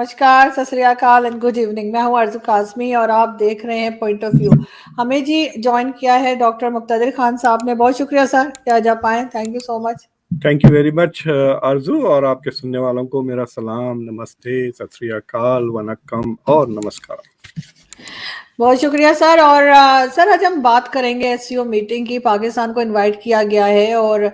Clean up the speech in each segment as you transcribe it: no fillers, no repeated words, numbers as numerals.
नमस्कार, सत श्री अकाल एंड गुड इवनिंग। मैं हूं अर्जु काज़मी और आप देख रहे हैं पॉइंट ऑफ व्यू। हमें जी ज्वाइन किया है डॉक्टर मुक्तादिर खान साहब ने। बहुत शुक्रिया सर कि आज आप आए। Thank you so much. Thank you very much आरजू, और आपके सुनने वालों को मेरा सलाम, नमस्ते, सत श्री अकाल, वनक्कम और नमस्कार। बहुत शुक्रिया सर। और सर आज हम बात करेंगे एससीओ मीटिंग की। पाकिस्तान को इनवाइट किया गया है और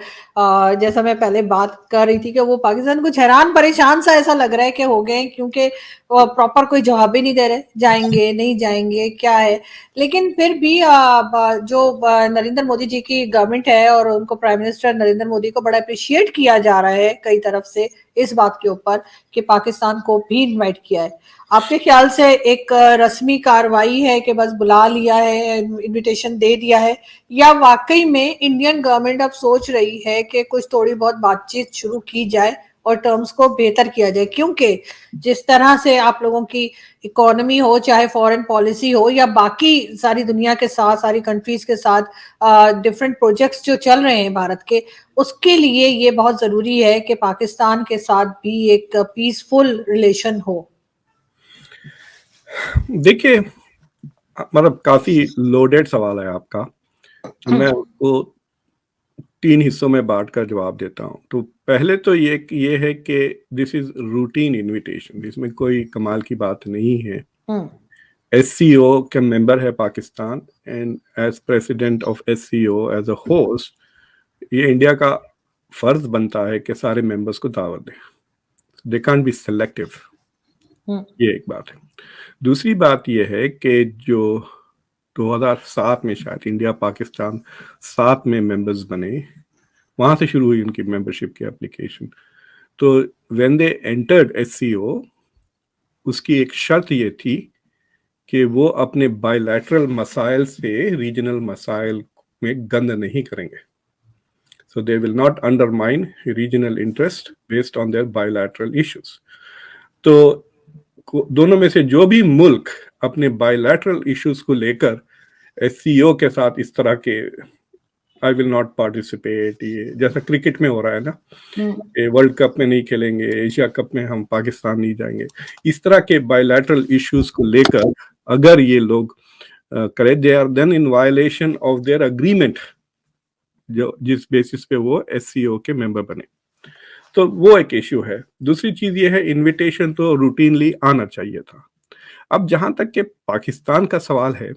जैसा मैं पहले बात कर रही थी कि वो पाकिस्तान कुछ हैरान परेशान सा ऐसा लग रहा है कि हो गए, क्योंकि प्रॉपर कोई जवाब ही नहीं दे रहे, जाएंगे नहीं जाएंगे क्या है। लेकिन फिर भी जो नरेंद्र मोदी जी की गवर्नमेंट है और उनको प्राइम मिनिस्टर नरेंद्र मोदी को बड़ा अप्रिशिएट किया जा रहा है कई तरफ से इस बात के ऊपर कि पाकिस्तान को भी इन्वाइट किया है। आपके ख्याल से एक रस्मी कार्रवाई है कि बस बुला लिया है, इनविटेशन दे दिया है, या वाकई में इंडियन गवर्नमेंट अब सोच रही है कि कुछ थोड़ी बहुत बातचीत शुरू की जाए और टर्म्स को बेहतर किया जाए? क्योंकि जिस तरह से आप लोगों की इकोनॉमी हो, चाहे फॉरेन पॉलिसी हो, या बाकी सारी दुनिया के साथ, सारी कंट्रीज के साथ डिफरेंट प्रोजेक्ट्स जो चल रहे हैं भारत के, उसके लिए ये बहुत जरूरी है कि पाकिस्तान के साथ भी एक पीसफुल रिलेशन हो। देखिए, मतलब काफी लोडेड सवाल है आपका, तो मैं उसको 3 हिस्सों में बांट कर जवाब देता हूँ। तो पहले तो ये है कि दिस इज रूटीन इनविटेशन, इसमें कोई कमाल की बात नहीं है। एससीओ के मेंबर है Pakistan, and as president of SCO, as a host, ये इंडिया का फर्ज बनता है कि सारे मेंबर्स को दावत दें। दे कांट बी सेलेक्टिव, ये एक बात है। दूसरी बात यह है कि जो 2007 में शायद इंडिया पाकिस्तान 7 में मेंबर्स बने, वहां से शुरू हुई उनकी मेंबरशिप की एप्लीकेशन। तो व्हेन दे एंटर्ड एससीओ, उसकी एक शर्त ये थी कि वो अपने बायलैटरल मसाइल से रीजनल मसाइल में गंद नहीं करेंगे। So they will not undermine regional interest based on their bilateral issues. तो दोनों में से जो भी मुल्क अपने बायलैटरल इश्यूज को लेकर एससीओ के साथ इस तरह के आई विल नॉट पार्टिसिपेट, ये जैसा क्रिकेट में हो रहा है ना, वर्ल्ड कप में नहीं खेलेंगे, एशिया कप में हम पाकिस्तान नहीं जाएंगे, इस तरह के बायलैटरल इश्यूज को लेकर अगर ये लोग करें, they are then in violation of their agreement, जो जिस बेसिस पे वो एससीओ के मेंबर बने। तो वो एक इश्यू है। दूसरी चीज ये है, इनविटेशन तो रूटीनली आना चाहिए था। अब जहां तक के पाकिस्तान का सवाल है,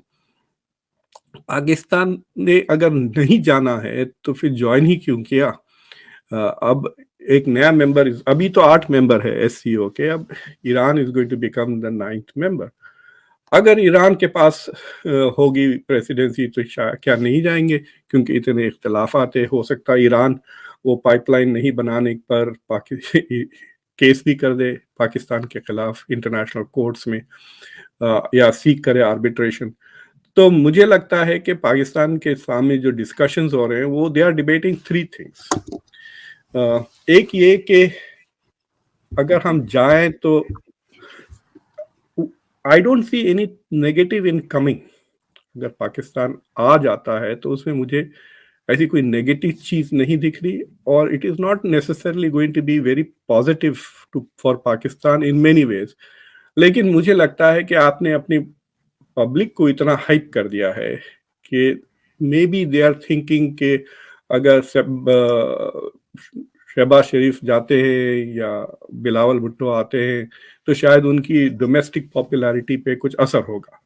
पाकिस्तान ने अगर नहीं जाना है तो फिर ज्वाइन ही क्यों किया? अब एक नया मेंबर, अभी तो 8 मेंबर है एससीओ के, अब Iran is going to become the 9th member. अगर ईरान के पास होगी प्रेसिडेंसी तो क्या नहीं जाएंगे? क्योंकि इतने इख्तलाफ आते, हो सकता है ईरान वो पाइपलाइन नहीं बनाने पर केस भी कर दे पाकिस्तान के खिलाफ इंटरनेशनल कोर्ट्स में, या सीख करे आर्बिट्रेशन। तो मुझे लगता है कि पाकिस्तान के सामने जो डिस्कशंस हो रहे हैं वो दे आर डिबेटिंग 3 थिंग्स। एक ये कि अगर हम जाएं तो I don't see any negative in coming. अगर पाकिस्तान आ जाता है तो उसमें मुझे ऐसी कोई नेगेटिव चीज नहीं दिख रही, और it is not necessarily going to be very positive for Pakistan in many ways. लेकिन मुझे लगता है कि आपने अपनी पब्लिक को इतना हाइप कर दिया है कि maybe they are thinking कि अगर शहबाज शरीफ जाते हैं या बिलावल भुट्टो आते हैं तो शायद उनकी डोमेस्टिक पॉपुलैरिटी पे कुछ असर होगा।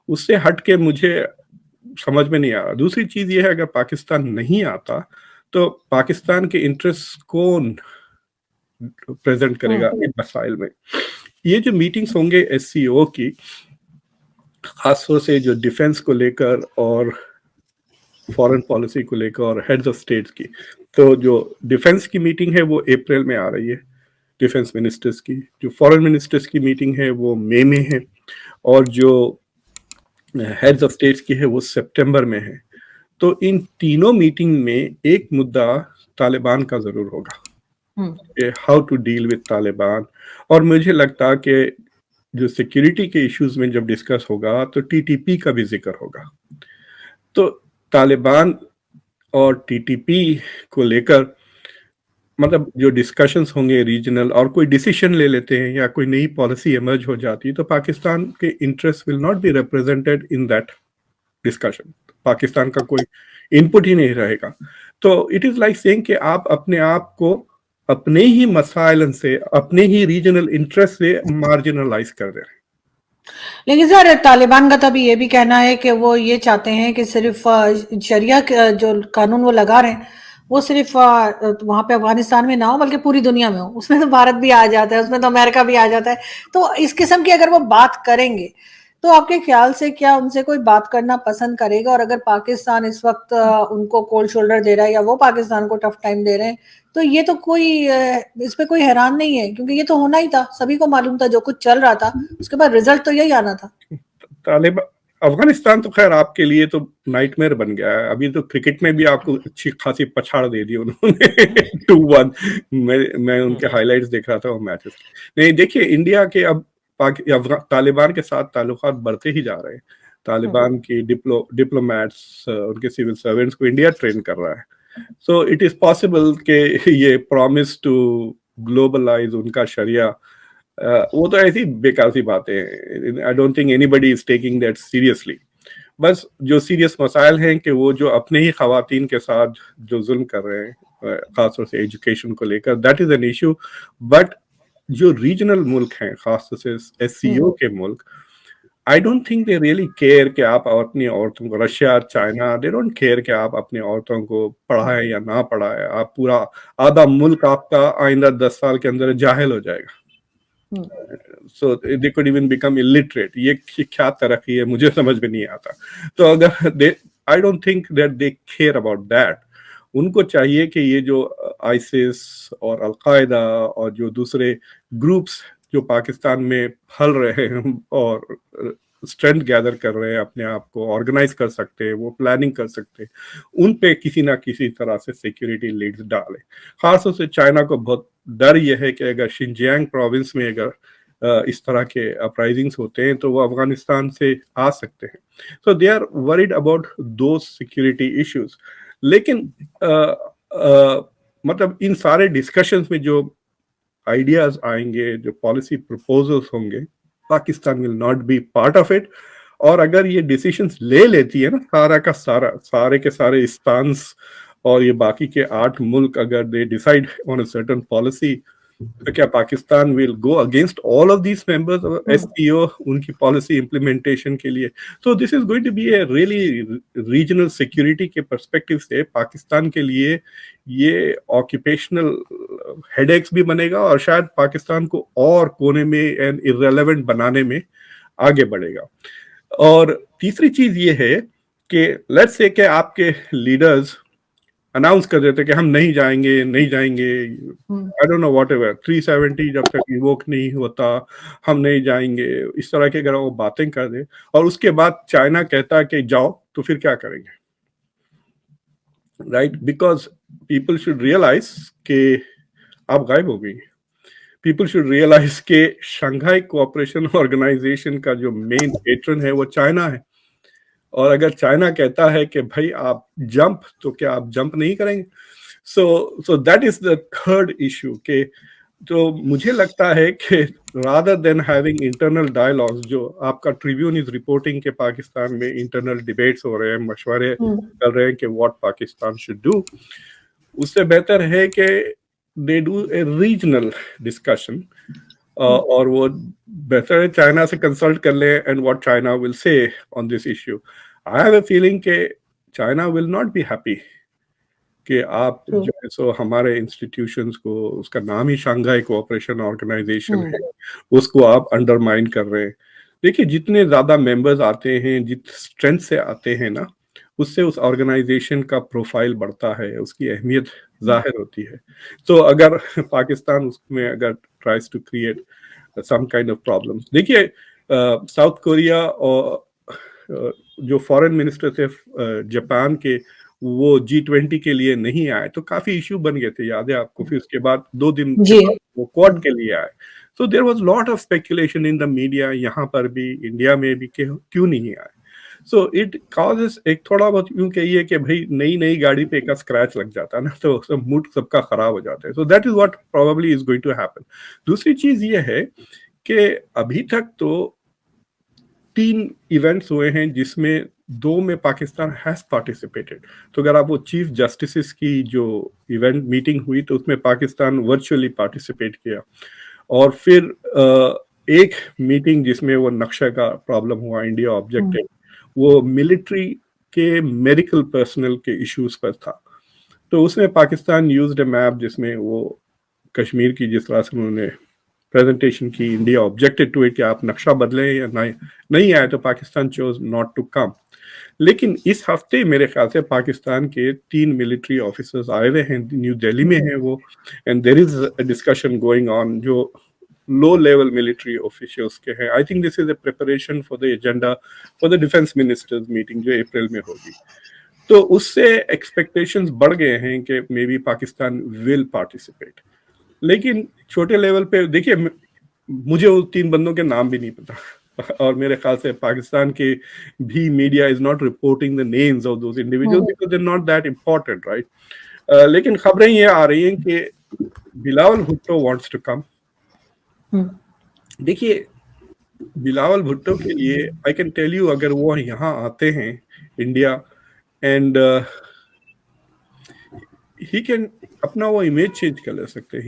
उससे हट के मुझे समझ में नहीं आ रहा। दूसरी चीज ये है, अगर पाकिस्तान नहीं आता तो पाकिस्तान के इंटरेस्ट कौन प्रेजेंट करेगा इन मसाइल में? ये जो मीटिंग्स होंगे एससीओ की, खासतौर से जो डिफेंस को लेकर और फॉरेन पॉलिसी को लेकर और हेड्स ऑफ स्टेट्स की, तो जो डिफेंस की मीटिंग है वो अप्रैल में आ रही है, डिफेंस मिनिस्टर्स की। जो फॉरेन मिनिस्टर्स की मीटिंग है वो मई में है, और जो हेड्स ऑफ स्टेट्स की है वो सितंबर में है। तो इन तीनों मीटिंग में एक मुद्दा तालिबान का जरूर होगा, how to deal with Taliban. और मुझे लगता कि जो सिक्योरिटी के इश्यूज में जब डिस्कस होगा तो टीटीपी का भी जिक्र होगा। तो तालिबान और टीटीपी को लेकर मतलब जो डिस्कशंस होंगे रीजनल और कोई डिसीजन ले लेते हैं या कोई नई पॉलिसी इमर्ज हो जाती है तो पाकिस्तान के interest will not be represented in that discussion. Pakistan का कोई इनपुट ही नहीं रहेगा। तो इट इज लाइक सेइंग कि आप अपने आप को अपने ही मसाइल से, अपने ही रीजनल इंटरेस्ट से मार्जिनलाइज कर दे रहे हैं। लेकिन सर तालिबान का तो अभी ये भी कहना है कि वो ये चाहते हैं कि सिर्फ शरिया जो कानून वो लगा रहे हैं वो सिर्फ वहां पे अफगानिस्तान में ना हो बल्कि पूरी दुनिया में हो। उसमें तो भारत भी आ जाता है, उसमें तो अमेरिका भी आ जाता है। तो इस किस्म की अगर वो बात करेंगे तो आपके ख्याल से क्या उनसे कोई बात करना पसंद करेगा? और अगर पाकिस्तान इस वक्त उनको कोल्ड शोल्डर दे रहा है या वो पाकिस्तान को टफ टाइम दे रहे हैं तो ये तो कोई इस पे कोई हैरान नहीं है, क्योंकि ये तो होना ही था, सभी को मालूम था जो कुछ चल रहा था उसके बाद रिजल्ट तो यही आना था। तालिबान अफगानिस्तान तो खैर आपके लिए तो नाइटमेयर बन गया है। अभी तो क्रिकेट में भी आपको अच्छी खासी पछाड़ दे दी उन्होंने 2-1। मैं उनके हाइलाइट्स देख रहा था वो मैचेस। नहीं देखिए, इंडिया के अब तालिबान के साथ ताल्लुकात बढ़ते ही जा रहे हैं। तालिबान की डिप्लोमैट्स, उनके सिविल सर्वेंट्स को इंडिया ट्रेन कर रहा है। सो इट इज पॉसिबल कि ये प्रॉमिस टू ग्लोबलाइज उनका शरिया, वो तो ऐसी बेकार सी बातें हैं। I don't think anybody is taking that seriously. बस जो सीरियस मसाइल हैं कि वो जो अपने ही खवातीन के साथ जो जुल्म कर रहे हैं, खासतौर से एजुकेशन को लेकर, that is an issue. But जो रीजनल मुल्क हैं, खासतौर से SCO के मुल्क, I don't think they really care कि आप अपनी औरतों को, Russia, China, they don't care कि आप अपनी औरतों को पढ़ाएं या ना पढ़ाएं। आप पूरा आधा मुल्क आपका आइंदा 10 साल के अंदर जाहिल हो जाएगा। So they could even become illiterate. ये क्या तरक्की है मुझे समझ में नहीं आता। तो अगर दे, I don't think that they care about that. उनको चाहिए कि ये जो आईसिस और अलकायदा और जो दूसरे ग्रुप्स जो पाकिस्तान में फल रहे हैं और स्ट्रेंथ गैदर कर रहे हैं, अपने आप को ऑर्गेनाइज कर सकते हैं, वो प्लानिंग कर सकते हैं, उन पे किसी ना किसी तरह से सिक्योरिटी लीड्स डालें। खासतौर से चाइना को बहुत डर यह है कि अगर शिनजियांग प्रोविंस में अगर इस तरह के अपराइजिंग्स होते हैं तो वो अफगानिस्तान से आ सकते हैं। सो दे आर वरीड अबाउट दो सिक्योरिटी इश्यूज। लेकिन मतलब इन सारे डिस्कशंस में जो आइडियाज आएंगे, जो पॉलिसी प्रपोजल्स होंगे, Pakistan will not B part of it. और अगर ये डिसीजंस ले लेती है ना, सारा का सारा, सारे के सारे स्टांस और ये बाकी के 8 मुल्क अगर they decide on a certain policy, तो क्या Pakistan will go against all of these members of SCO उनकी पॉलिसी इंप्लीमेंटेशन के लिए? So this is going to be a really regional security के पर्सपेक्टिव से पाकिस्तान के लिए ये ऑक्यूपेशनल हेडेक्स भी बनेगा और शायद पाकिस्तान को और कोने में एंड इररेलेवेंट बनाने में आगे बढ़ेगा। और तीसरी चीज ये है कि लेट्स से कि आपके लीडर्स अनाउंस कर देते कि हम नहीं जाएंगे, नहीं जाएंगे, आई डोंट नो व्हाटएवर, 370 जब तक इवोक नहीं होता हम नहीं जाएंगे, इस तरह के अगर वो बातें कर दे और उसके बाद चाइना कहता है कि जाओ, तो फिर क्या करेंगे? Right, because people should realize कि आप गायब हो गई। पीपल शुड रियलाइज कि शंघाई कोऑपरेशन ऑर्गेनाइजेशन का जो मेन पेट्रन है वो चाइना है। और अगर चाइना कहता है कि भाई आप जंप, तो क्या आप जंप नहीं करेंगे? सो that is the third issue के तो मुझे लगता है कि rather than having internal dialogues, जो आपका ट्रिब्यून इज रिपोर्टिंग के पाकिस्तान में इंटरनल डिबेट्स हो रहे हैं, मशवरे कर रहे हैं कि व्हाट पाकिस्तान शुड डू, उससे बेहतर है कि they do a regional discussion. और वो बेहतर है चाइना से कंसल्ट कर ले and what China will say on this issue. I have a feeling कि China will not be happy कि आप जो है सो हमारे इंस्टीट्यूशंस को, उसका नाम ही शंघाई कोऑपरेशन ऑर्गेनाइजेशन है, उसको आप अंडरमाइन कर रहे हैं। देखिए, जितने ज्यादा मेंबर्स आते हैं, जित स्ट्रेंथ से आते हैं ना, उससे उस ऑर्गेनाइजेशन का प्रोफाइल बढ़ता है, उसकी अहमियत जाहिर होती है। तो अगर पाकिस्तान उसमें अगर tries to create some kind of problems, देखिए साउथ कोरिया और जो फॉरेन मिनिस्टर थे जापान के, वो G20 के लिए नहीं आए तो काफी इश्यू बन गए थे, याद है आपको? फिर उसके बाद 2 दिन के बाद वो क्वाड के लिए आए। So there was lot of speculation in the media, यहाँ पर भी, इंडिया में भी, क्यों नहीं आए। सो इट कॉजेस एक थोड़ा बहुत यूं कहिए कि भाई नई गाड़ी पे एक स्क्रैच लग जाता है ना, तो सब मूड सबका खराब हो जाता है। So that is what probably is going to happen. दूसरी चीज ये है कि अभी तक तो 3 इवेंट्स हुए हैं जिसमें 2 में पाकिस्तान हैज पार्टिसिपेटेड। तो अगर आप वो चीफ जस्टिस की जो इवेंट मीटिंग हुई तो उसमें पाकिस्तान वर्चुअली पार्टिसिपेट किया। और फिर एक मीटिंग जिसमें वो नक्शा का प्रॉब्लम हुआ, इंडिया ऑब्जेक्टेड, वो मिलिट्री के मेडिकल पर्सनल के इश्यूज पर था। तो उसमें पाकिस्तान यूज्ड अ मैप जिसमें वो कश्मीर की जिस तरह से उन्होंने प्रेजेंटेशन की, इंडिया ऑब्जेक्टेड टू इट कि आप नक्शा बदलें या नहीं आए, तो Pakistan chose not to come. लेकिन इस हफ्ते मेरे ख्याल से पाकिस्तान के 3 मिलिट्री ऑफिसर्स आए हुए हैं, न्यू दिल्ली में हैं वो, and there is a discussion going on जो लो लेवल मिलिट्री ऑफिशियल्स के हैं। I think this is a preparation for the agenda for the defence ministers meeting जो अप्रैल में होगी। तो उससे एक्सपेक्टेशंस बढ़ गए हैं कि may be Pakistan will participate. लेकिन छोटे लेवल पे देखिए, मुझे उन 3 बंदों के नाम भी नहीं पता और मेरे ख्याल से पाकिस्तान के भी media is not reporting the names of those individuals because they are not that important, right. लेकिन खबरें ये आ रही हैं कि Bilawal Bhutto wants to come. देखिए, बिलावल भुट्टो के लिए आई कैन टेल यू, अगर वो यहाँ आते हैं इंडिया एंड ही कैन अपना वो इमेज चेंज कर ले सकते हैं।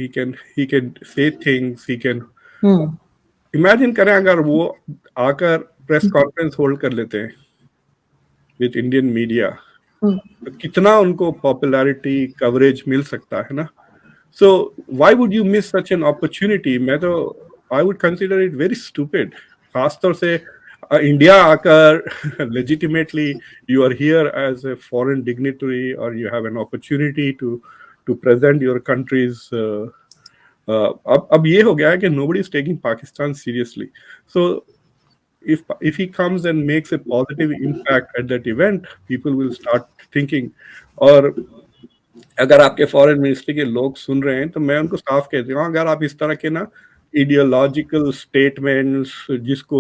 He can say things, he can imagine करें अगर वो आकर प्रेस कॉन्फ्रेंस होल्ड कर लेते हैं विद इंडियन मीडिया, तो कितना उनको पॉपुलैरिटी कवरेज मिल सकता है ना। So why would you miss such an opportunity? मैं तो I would consider it very stupid. खासतौर से इंडिया आकर legitimately you are here as a foreign dignitary or you have an opportunity to present your country's अब ये हो गया है कि nobody is taking Pakistan seriously. So if he comes and makes a positive impact at that event, people will start thinking. और अगर आपके foreign ministry के लोग सुन रहे हैं तो मैं उनको साफ कहती हूँ, अगर आप इस तरह के ना आइडियोलॉजिकल स्टेटमेंट्स, जिसको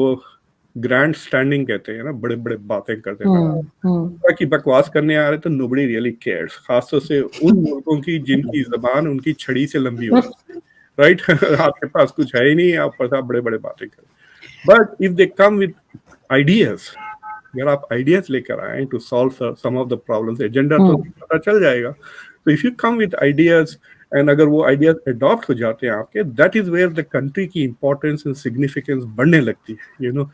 ग्रैंड स्टैंडिंग कहते हैं ना, बड़े बड़े बातें करते हैं कि बकवास करने आ रहे, तो नोबडी रियली केयर्स। खासतौर से उन मुल्कों की जिनकी जबान उनकी छड़ी से लंबी होती है, राइट। आपके पास कुछ है ही नहीं, आप पता बड़े बड़े बातें करें। But if they come with ideas, अगर आप आइडियाज लेकर आए to solve some of the problems, agenda तो पता चल जाएगा। तो if you come with ideas and अगर वो आइडियाज अडॉप्ट हो जाते हैं आपके, that is where the country की इंपॉर्टेंस एंड सिग्निफिकेंस बढ़ने लगती है, यू नो।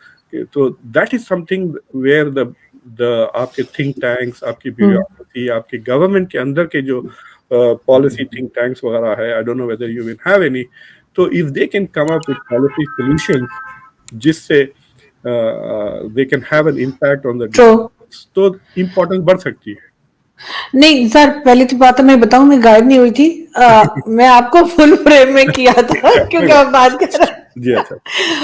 तो that is something where the आपके थिंक टैंक्स, आपकी ब्यूरोक्रेसी, आपके गवर्नमेंट के अंदर के जो पॉलिसी थिंक टैंक्स वगैरह है, I don't know whether you will have any, तो if they can come up with policy solutions जिससे they can have an impact on the, तो इम्पोर्टेंस बढ़ सकती है। नहीं सर, पहली तो बात मैं बताऊं, मैं गायब नहीं हुई थी। मैं आपको फुल फ्रेम में किया था क्योंकि आप बात कर रहे जी अच्छा।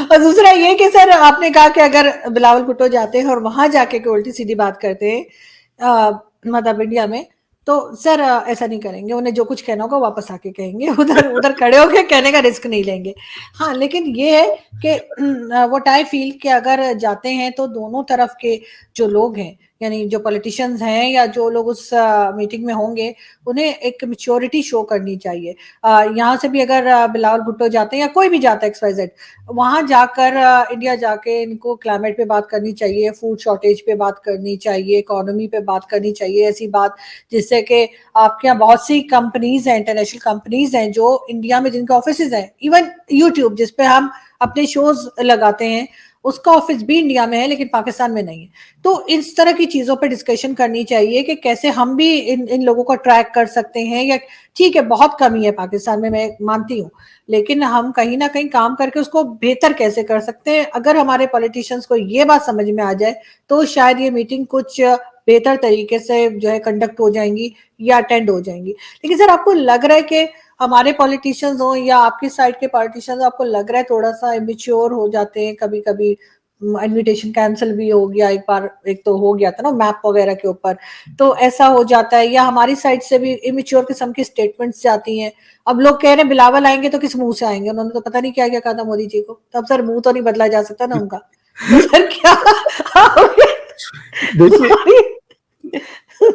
और दूसरा ये कि सर आपने कहा कि अगर बिलावल भुट्टो जाते हैं और वहां जाके कोई उल्टी सीधी बात करते हैं मतलब इंडिया में, तो सर ऐसा नहीं करेंगे, उन्हें जो कुछ कहना होगा वापस आके कहेंगे, उधर खड़े होके कहने का रिस्क नहीं लेंगे। हाँ, लेकिन ये है कि व्हाट आई फील कि अगर जाते हैं तो दोनों तरफ के जो लोग हैं, यानी जो पॉलिटिशियंस हैं या जो लोग उस मीटिंग में होंगे, उन्हें एक मैच्योरिटी शो करनी चाहिए। यहाँ से भी अगर बिलावल भुट्टो जाते हैं या कोई भी जाता है XYZ, वहां जाकर इंडिया जाके इनको क्लाइमेट पे बात करनी चाहिए, फूड शॉर्टेज पे बात करनी चाहिए, इकोनॉमी पे बात करनी चाहिए, ऐसी बात जिससे कि आपके यहाँ बहुत सी कंपनीज हैं, इंटरनेशनल कंपनीज हैं जो इंडिया में जिनके ऑफिसेज हैं, इवन यूट्यूब जिसपे हम अपने शोज लगाते हैं, उसका ऑफिस भी इंडिया में है लेकिन पाकिस्तान में नहीं है। तो इस तरह की चीजों पे डिस्कशन करनी चाहिए कि कैसे हम भी इन लोगों को ट्रैक कर सकते हैं। या ठीक है, बहुत कमी है पाकिस्तान में, मैं मानती हूँ, लेकिन हम कहीं ना कहीं काम करके उसको बेहतर कैसे कर सकते हैं। अगर हमारे पॉलिटिशियंस को ये बात समझ में आ जाए तो शायद ये मीटिंग कुछ बेहतर तरीके से जो है कंडक्ट हो जाएंगी या अटेंड हो जाएंगी। लेकिन सर आपको लग रहा है कि हमारे पॉलिटिशियंस हो या आपकी साइड के पॉलिटिशियंस, आपको लग रहा है थोड़ा सा इमेच्योर हो जाते हैं कभी कभी? इनविटेशन कैंसिल भी हो गया एक बार, एक तो हो गया था ना मैप वगैरह के ऊपर, तो ऐसा हो जाता है। या हमारी साइड से भी इमेच्योर किस्म की स्टेटमेंट्स जाती हैं। अब लोग कह रहे हैं बिलावल आएंगे तो किस मुंह से आएंगे, उन्होंने तो पता नहीं क्या क्या कहा था मोदी जी को, तब सर मुंह तो नहीं बदला जा सकता ना उनका। तो सर क्या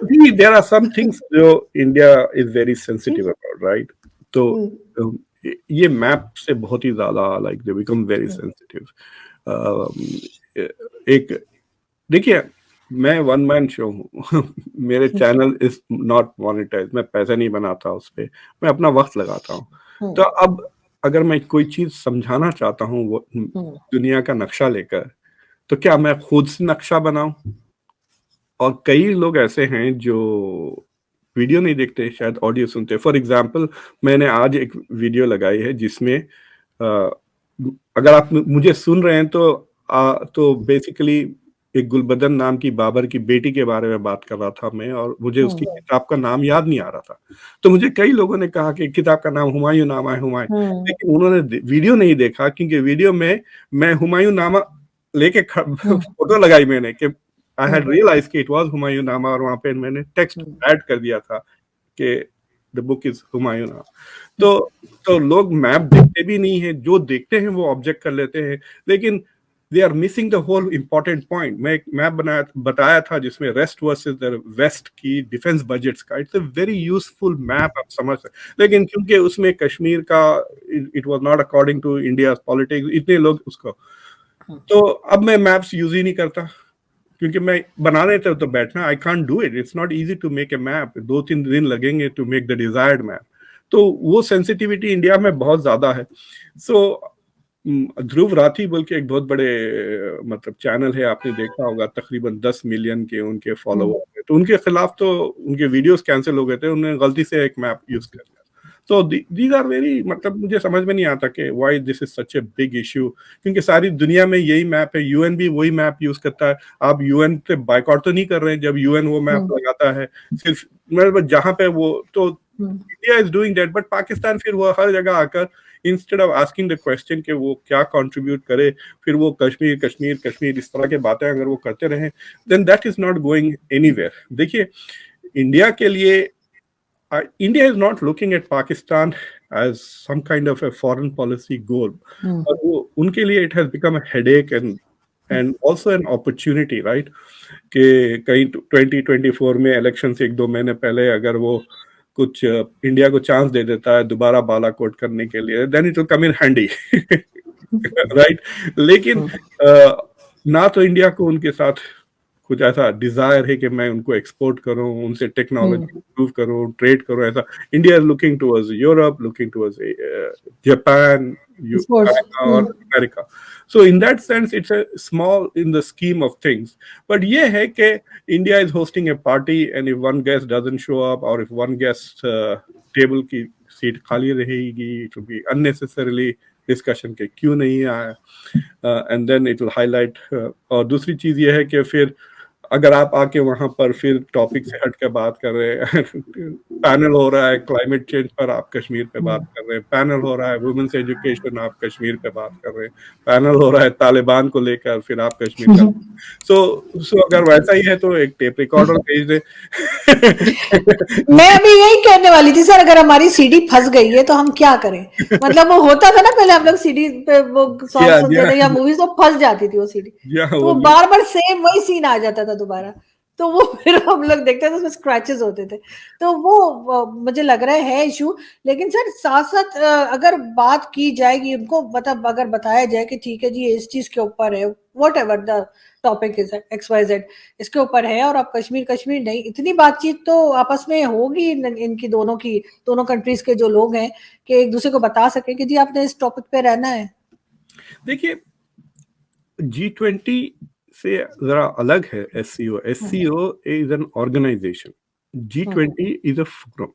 देखिए there are some things जो India is very sensitive about, right? तो ये मैप से बहुत ही ज्यादा like they become very sensitive. एक देखिए, मैं वन मैन शो हूँ मेरे चैनल इज नॉट मोनेटाइज, मैं पैसा नहीं बनाता उस पे, मैं अपना वक्त लगाता हूँ। तो अब अगर मैं कोई चीज समझाना चाहता हूँ वो दुनिया का नक्शा लेकर, तो क्या मैं खुद से नक्शा बनाऊं? और कई लोग ऐसे हैं जो वीडियो नहीं देखते, शायद ऑडियो सुनते। फॉर एग्जाम्पल, मैंने आज एक वीडियो लगाई है जिसमें अगर आप मुझे सुन रहे हैं तो बेसिकली एक गुलबदन नाम की बाबर की बेटी के बारे में बात कर रहा था मैं, और मुझे उसकी किताब का नाम याद नहीं आ रहा था। तो मुझे कई लोगों ने कहा कि किताब का नाम हुमायूं नामा है, हुमायूं, लेकिन उन्होंने वीडियो नहीं देखा, क्योंकि वीडियो में मैं हुमायूं नामा लेके फोटो लगाई मैंने कि आई हैड रियलाइज कि इट वाज हुमायूं नामा, और वहां पे मैंने टेक्स्ट ऐड कर दिया था कि द बुक इज हुमायूं नामा। तो लोग मैप देखते भी नहीं है, जो देखते हैं वो ऑब्जेक्ट कर लेते हैं, लेकिन they are missing the whole important point. मैं एक मैप बताया था जिसमें रेस्ट वर्सेस द वेस्ट की डिफेंस बजट्स का, it's a very useful map, आप समझ सकते। लेकिन क्योंकि उसमें कश्मीर का it was not according to India politics, इतने लोग उसको, तो अब मैं मैप्स यूज ही नहीं करता, क्योंकि मैं बनाने थे तो बैठना, I can't do it, it's not easy to make a map, 2-3 दिन लगेंगे to make the desired map. तो वो सेंसिटिविटी इंडिया में बहुत ज्यादा है। सो ध्रुव राठी बोल के एक बहुत बड़े मतलब चैनल है, आपने देखा होगा, तकरीबन 10 मिलियन के उनके फॉलोवर हैं, तो उनके खिलाफ तो उनके वीडियोस कैंसिल हो गए थे, उन्होंने गलती से एक मैप यूज कर लिया। तो दीज आर वेरी, मतलब मुझे समझ में नहीं आता कि why this is such a big issue, क्योंकि सारी दुनिया में यही मैप है, यूएन भी वही मैप यूज करता है। आप यूएन से बाइकआउट तो नहीं कर रहे हैं जब यूएन वो मैप लगाता है, सिर्फ मतलब जहां पे वो, तो India is doing that, but Pakistan फिर वो हर जगह आकर instead of asking the question कि वो क्या कंट्रीब्यूट करे, फिर वो कश्मीर कश्मीर कश्मीर इस तरह की बातें अगर वो करते रहे, then that is not going anywhere. देखिए, इंडिया के लिए India is not looking at Pakistan as some kind of a foreign policy goal. और वो उनके लिए it has become a headache and also an opportunity, right? कि कहीं 2024 में इलेक्शन से 1-2 महीने पहले अगर वो कुछ इंडिया को चांस दे देता है दोबारा बालाकोट करने के लिए, then it will come in handy, right? लेकिन ना तो इंडिया को उनके साथ कुछ ऐसा डिजायर है कि मैं उनको एक्सपोर्ट करूं, उनसे टेक्नोलॉजी इंप्रूव करूं, ट्रेड करूं, ऐसा। India is looking towards Europe, looking towards Japan, China और America. So in that sense it's a small in the scheme of things, but ये है कि India is hosting a party and if one guest doesn't show up, और if one guest table की सीट खाली रहेगी, it will be unnecessarily discussion के क्यों नहीं आया, and then it will highlight. और दूसरी चीज ये है कि फिर अगर आप आके वहां पर फिर टॉपिक से हट के बात कर रहे हैं, पैनल हो रहा है क्लाइमेट चेंज पर, आप कश्मीर पे बात कर रहे हैं, पैनल हो रहा है वुमेन्स एजुकेशन, आप कश्मीर पे बात कर रहे हैं, पैनल हो रहा है तालिबान को लेकर, फिर आप कश्मीर का। सो अगर वैसा ही है तो एक टेप रिकॉर्डर भेज दे। मैं अभी यही कहने वाली थी सर, अगर हमारी सीडी फंस गई है तो हम क्या करें? मतलब वो होता था ना पहले, हम लोग सीडी पे वो सॉन्ग सुनते थे या मूवीज, तो फंस जाती थी वो सीडी, तो वो बार बार सेम वही सीन आ जाता था दोबारा, तो वो फिर हम लोग देखते थे उसमें स्क्रैचेस होते थे, तो वो मुझे लग रहा है इशू। लेकिन सर साथ साथ अगर बात की जाएगी, उनको मतलब अगर बताया जाए कि ठीक है जी इस चीज के ऊपर है, what ever the topic is XYZ, इसके ऊपर है, और आप कश्मीर कश्मीर नहीं, इतनी बातचीत तो आपस में होगी इनकी दोनों कंट्रीज के जो लोग हैं, कि एक दूसरे को बता सके कि जी आपने इस टॉपिक पे रहना है। देखिए, G20 से जरा अलग है SCO। SCO is an organisation, G20 is a forum.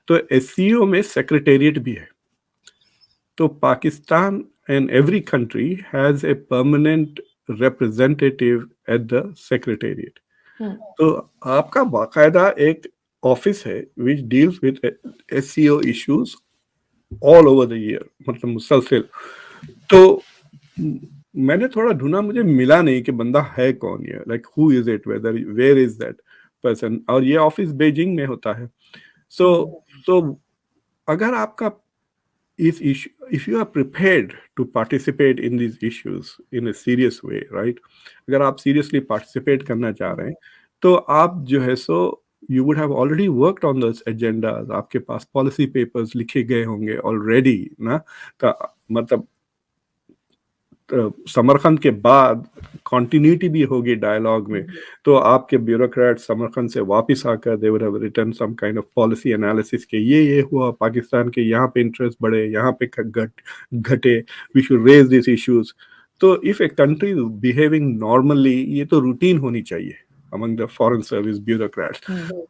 तो SCO में सेक्रेटेरिएट भी है, तो Pakistan and every country has a permanent representative at the secretariat. तो आपका बाकायदा एक ऑफिस है which deals with SCO issues all over the year, मतलब मुसलसल। तो मैंने थोड़ा ढूंढा, मुझे मिला नहीं कि बंदा है कौन ये, like who is it, whether where is that person, और ये ऑफिस बीजिंग में होता है। सो अगर आपका इस issue, if you are prepared to participate in these issues in a serious way, right? अगर आप seriously participate करना चाह रहे हैं, तो आप जो है सो you would have already worked on those agendas. आपके पास policy papers लिखे गए होंगे already ना, मतलब समरखंड के बाद कंटिन्यूटी भी होगी डायलॉग में, तो आपके ब्यूरोक्रेट समरखंड से वापस आकर they would have written some kind of policy analysis के ये हुआ पाकिस्तान के, यहाँ पे इंटरेस्ट बढ़े, यहाँ पे घटे, we should raise this issues. तो if a country is behaving normally, ये तो रूटीन होनी चाहिए among the foreign service bureaucrats.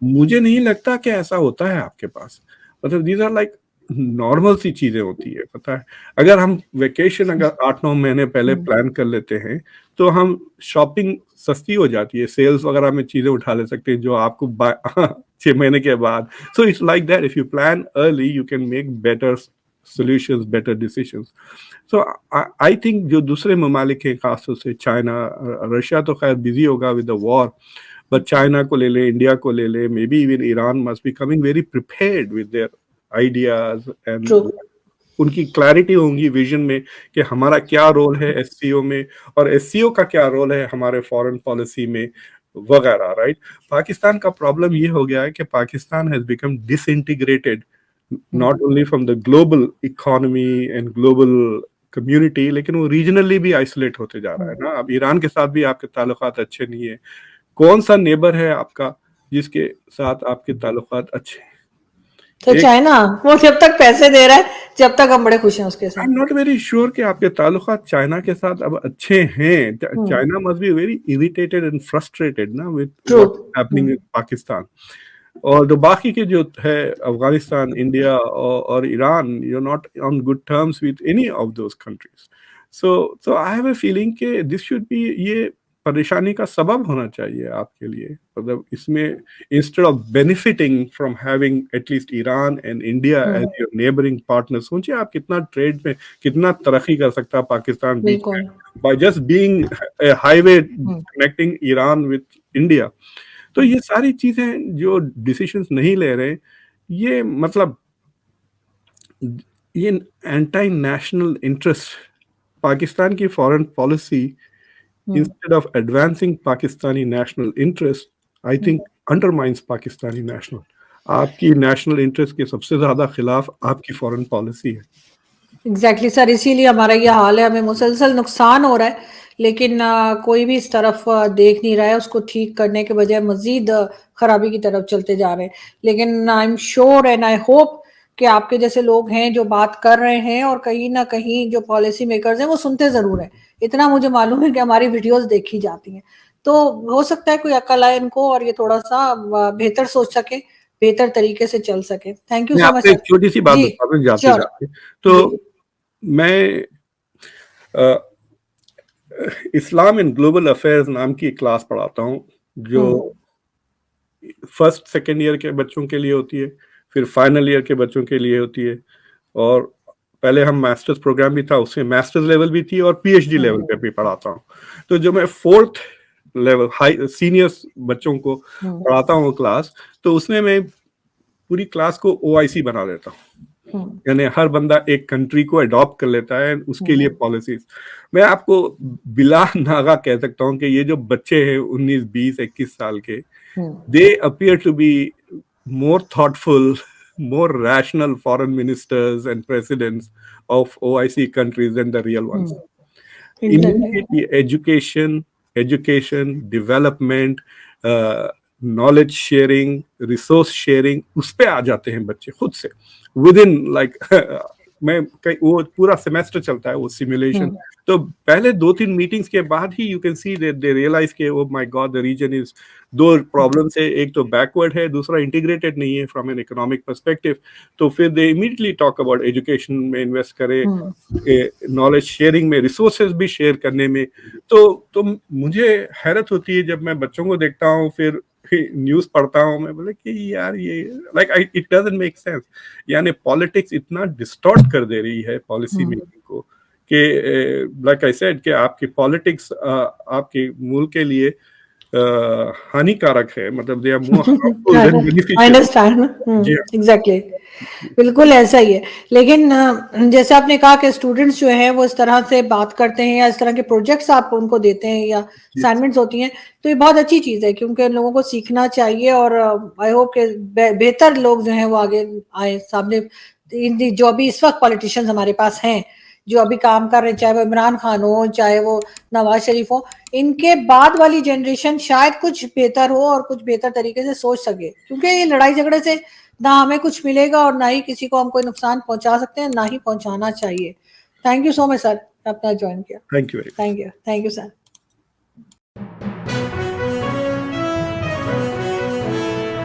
मुझे नहीं लगता कि ऐसा होता है आपके पास. मतलब दीज आर लाइक नॉर्मल सी चीजें होती है, पता है. अगर हम वेकेशन अगर 8-9 महीने पहले प्लान कर लेते हैं, तो हम शॉपिंग सस्ती हो जाती है, सेल्स वगैरह में चीजें उठा ले सकते हैं जो आपको 6 महीने के बाद. So it's like that, if you plan early you can make better solutions, better decisions. So I think जो दूसरे ममालिक हैं, खासतौर से चाइना, रशिया तो खैर बिजी होगा with the war, but China को ले ले, इंडिया को ले ले, may be even Iran must be coming very prepared with their ideas and उनकी क्लैरिटी होंगी विजन में कि हमारा क्या रोल है एससीओ में, और एससीओ का क्या रोल है हमारे फॉरेन पॉलिसी में वगैरह, राइट. पाकिस्तान का प्रॉब्लम ये हो गया है कि Pakistan has become disintegrated not only from the global economy and global community, लेकिन वो रीजनली भी आइसोलेट होते जा रहा है ना. अब ईरान के साथ भी आपके ताल्लुकात अच्छे नहीं है. कौन सा नेबर है आपका जिसके साथ आपके ताल्लुकात अच्छे हैं? तो चाइना, वो जब तक पैसे दे रहा है, जब तक हम बड़े खुश हैं उसके साथ. I am not very sure कि आपके ताल्लुकात चाइना के साथ अब अच्छे हैं. China must be very irritated and frustrated ना with what's happening in Pakistan. और जो बाकी के जो है अफगानिस्तान, इंडिया और Iran, you are not on good terms with any of those countries. So I have a feeling कि दिस शुड बी, ये परेशानी का सबब होना चाहिए आपके लिए. मतलब इसमें instead of benefiting from having at least Iran and India as your neighbouring partner, सोचिए आप कितना ट्रेड में कितना तरक्की कर सकता है पाकिस्तान बीच में by just being a highway connecting Iran with India. तो ये सारी चीजें जो डिसीजंस नहीं ले रहे, ये मतलब ये एंटी नेशनल इंटरेस्ट, पाकिस्तान की foreign policy instead of advancing Pakistani national interest, I think undermines Pakistani national. आपकी नेशनल इंटरेस्ट के सबसे ज्यादा खिलाफ आपकी फॉरेन पॉलिसी है. एग्जैक्टली सर, इसीलिए हमारा ये हाल है. हमें मुसलसल नुकसान हो रहा है, लेकिन कोई भी इस तरफ देख नहीं रहा है. उसको ठीक करने के बजाय मजीद खराबी की तरफ चलते जा रहे हैं. लेकिन I am sure and I hope कि आपके जैसे लोग हैं जो बात कर रहे हैं, और कहीं ना कहीं जो पॉलिसी मेकर्स हैं वो सुनते जरूर हैं. इतना मुझे मालूम है कि हमारी वीडियोस देखी जाती हैं. तो हो सकता है कोई अक्ल आए इनको और ये थोड़ा सा बेहतर सोच सके, बेहतर तरीके से चल सके. Thank you so much. एक छोटी सी बात बता दूं जाते जाते, तो मैं इस्लाम इन ग्लोबल अफेयर्स नाम की क्लास पढ़ाता हूँ, जो फर्स्ट सेकेंड ईयर के बच्चों के लिए होती है, फिर फाइनल ईयर के बच्चों के लिए होती है, और पहले हम मास्टर्स प्रोग्राम भी था, उसमें मास्टर्स लेवल भी थी और पीएचडी लेवल पे भी पढ़ाता हूँ. तो जो मैं 4th लेवल हाई सीनियर्स बच्चों को पढ़ाता हूँ क्लास, तो उसमें मैं पूरी क्लास को ओआईसी बना देता हूँ. यानी हर बंदा एक कंट्री को अडॉप्ट कर लेता है, उसके लिए पॉलिसीज. मैं आपको बिला नागा कह सकता हूँ कि ये जो बच्चे हैं 19, 20, 21 साल के, they appear to be more thoughtful, more rational foreign ministers and presidents of OIC countries than the real ones. Immediately, education, development, knowledge sharing, resource sharing, उस पे आ जाते हैं बच्चे खुद से. Within like वो पूरा सेमेस्टर चलता है वो सिमुलेशन. तो पहले 2-3 मीटिंग्स के बाद ही you can see that they realise के oh my god the reason is, दो प्रॉब्लम्स है, एक तो बैकवर्ड है, दूसरा इंटीग्रेटेड नहीं है फ्रॉम एन इकोनॉमिक पर्सपेक्टिव. तो फिर दे इमीडिएटली टॉक अबाउट एजुकेशन में इन्वेस्ट करें, नॉलेज शेयरिंग में, रिसोर्सेज भी शेयर करने में. तो मुझे हैरत होती है जब मैं बच्चों को देखता हूँ, फिर न्यूज पढ़ता हूँ, मैं बोले कि यार ये like it doesn't make sense. यानी पॉलिटिक्स इतना डिस्टॉर्ट कर दे रही है पॉलिसी मेकिंग को कि लाइक आई सेड कि आपकी पॉलिटिक्स आपके मुल्क के लिए हानिकारक है, मतलब they are more harmful than I beneficial. Understand. जी एग्जैक्टली, बिल्कुल ऐसा ही है। लेकिन जैसे आपने कहा कि स्टूडेंट्स जो हैं वो इस तरह से बात करते हैं या इस तरह के प्रोजेक्ट्स आप उनको देते हैं या जी असाइनमेंट्स होती हैं, तो ये बहुत अच्छी चीज़ है क्योंकि लोगों को सीखना चाहिए और आई होप कि बेहतर लोग जो हैं वो आगे आए सामने। जो अभी इस वक्त पॉलिटिशियंस हमारे पास हैं जो अभी काम कर रहे हैं, चाहे वो इमरान खान हो चाहे वो नवाज शरीफ हो, इनके बाद वाली जनरेशन शायद कुछ बेहतर हो और कुछ बेहतर तरीके से सोच सके, क्योंकि ये लड़ाई झगड़े से ना हमें कुछ मिलेगा और ना ही किसी को हम कोई नुकसान पहुंचा सकते हैं, ना ही पहुंचाना चाहिए। Thank you so much sir, आपने ज्वाइन किया। Thank you very much. Thank you sir.